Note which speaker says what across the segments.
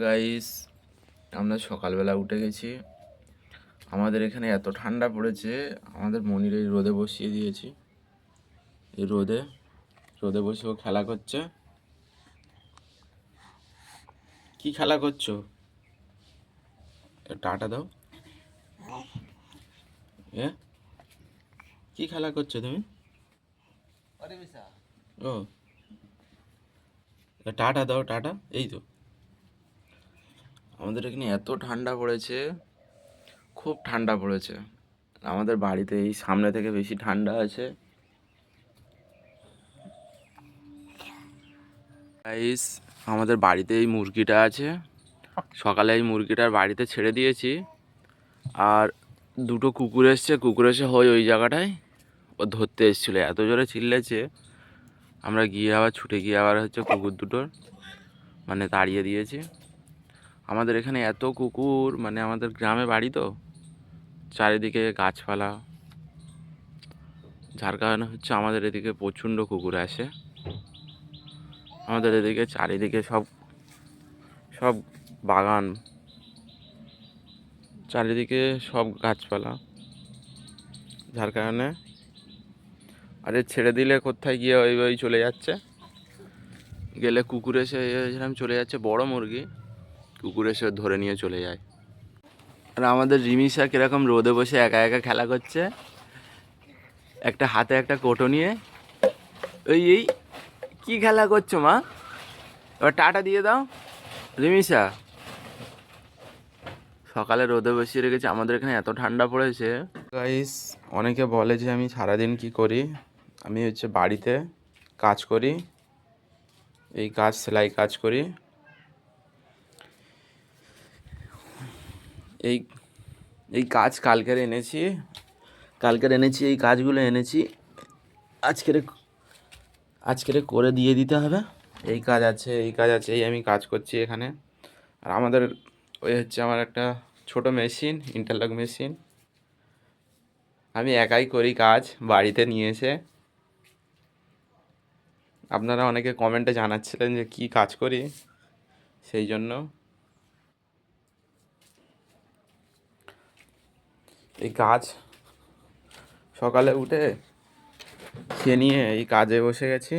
Speaker 1: Guys, আমরা সকালবেলা উঠে গেছি। আমাদের এখানে এত ঠান্ডা পড়েছে, আমাদের মনির এই রোদে বসিয়ে দিয়েছি। এই রোদে রোদে বসে ও খেলা করছে। কি খেলা করছো? টাটা দাও। এ কি খেলা করছো তুমি? ও, টাটা দাও, টাটা। এই তো, আমাদের এখানে এত ঠান্ডা পড়েছে, খুব ঠান্ডা পড়েছে। আমাদের বাড়িতে এই সামনে থেকে বেশি ঠান্ডা আছে। গাইস, আমাদের বাড়িতে এই মুরগিটা আছে। সকালে এই মুরগিটার বাড়িতে ছেড়ে দিয়েছি। আর দুটো কুকুর এসছে, কুকুর এসে ওই জায়গাটায় ও ধরতে এসেছিলো। এত জোরে চিল্লেছে, আমরা গিয়ে আবার ছুটে গিয়ে আবার কুকুর দুটোর তাড়িয়ে দিয়েছি। আমাদের এখানে এত কুকুর, আমাদের গ্রামে বাড়ি তো, চারিদিকে গাছপালা, যার কারণে আমাদের এদিকে প্রচণ্ড কুকুর আসে। আমাদের এদিকে চারিদিকে সব সব বাগান, চারিদিকে সব গাছপালা, যার কারণে আরে ছেড়ে দিলে কোথায় গিয়ে ওই চলে যাচ্ছে। গেলে কুকুর এসে এরকম চলে যাচ্ছে, বড় মুরগি, কুকুর এসে ধরে নিয়ে চলে যায়। আর আমাদের রিমিশা কিরকম রোদে বসে একা একা খেলা করছে, একটা হাতে একটা কোটো নিয়ে। এই কি খেলা করছো মা? এবার টাটা দিয়ে দাও রিমিশা। সকালে রোদে বসিয়ে রেখেছি। আমাদের এখানে এত ঠান্ডা পড়েছে গাইস। অনেকে বলে যে আমি সারাদিন কি করি। আমি বাড়িতে কাজ করি, এই কাজ সেলাই কাজ করি। এই এই কাজ কালকের এনেছি এই কাজগুলো এনেছি, আজকের করে দিয়ে দিতে হবে। এই কাজ আছে, এই আমি কাজ করছি এখানে। আর আমাদের আমার একটা ছোট মেশিন, ইন্টারলক মেশিন। আমি একাই করি কাজ বাড়িতে নিয়ে এসে। আপনারা অনেকে কমেন্টে জানাচ্ছিলেন যে কি কাজ করি, সেই জন্য এই কাজ সকালে উঠে খেয়ে নিয়ে এই কাজে বসে গেছি।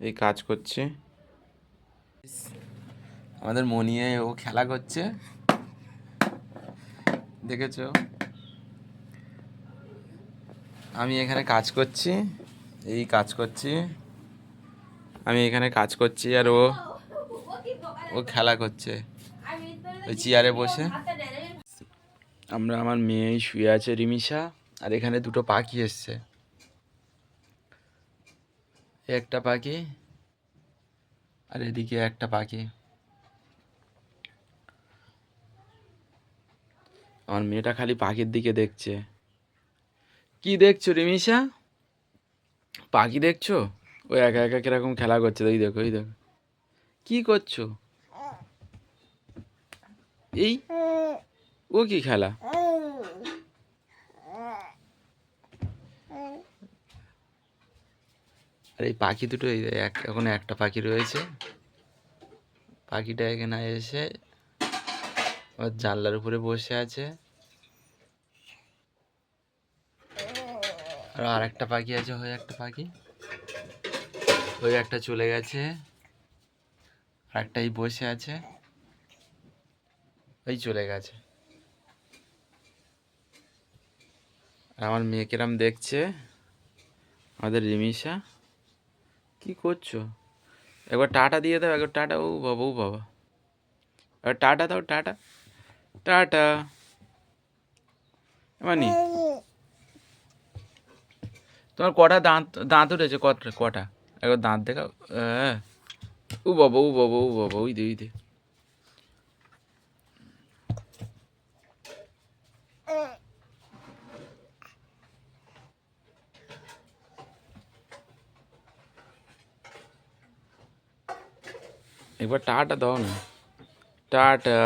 Speaker 1: এই কাজ করছি। আমাদের মনিয়ে ও খেলা করছে, দেখেছো? আমি এখানে কাজ করছি, আমি এখানে কাজ করছি, আর ও খেলা করছে ওই চেয়ারে বসে। আমার মেয়ে শুয়ে আছে রিমিশা। আর এখানে দুটো পাখি এসছে, একটা পাখি আর এদিকে একটা পাখি। আমার মেয়েটা খালি পাখির দিকে দেখছে। কি দেখছো রিমিশা? পাখি দেখছো? ও একা একা কিরকম খেলা করছে, ওই দেখো কি করছো? এই ও কি খেলা? আর এই পাখি দুটো এখন একটা পাখি রয়েছে। পাখিটা এখানে এসে ওর জানলার উপরে বসে আছে। আর একটা পাখি আছে, ওই একটা চলে গেছে, আর একটাই বসে আছে, ওই চলে গেছে। আর আমার মেয়ে কিরম দেখছে, আমাদের রিমিশা। কি করছো? একবার টাটা দিয়ে দাও, একবার টাটা। ও বাবা, ও বাবা, এবার টাটা দাও, টাটা টাটা। মানে তোমার কটা দাঁত উঠেছে? কটা? একবার দাঁত দেখাও। ও বাবা, ও বাবা, ও বাবা, ওই দে। একবার টাটা দাও না, টাটা।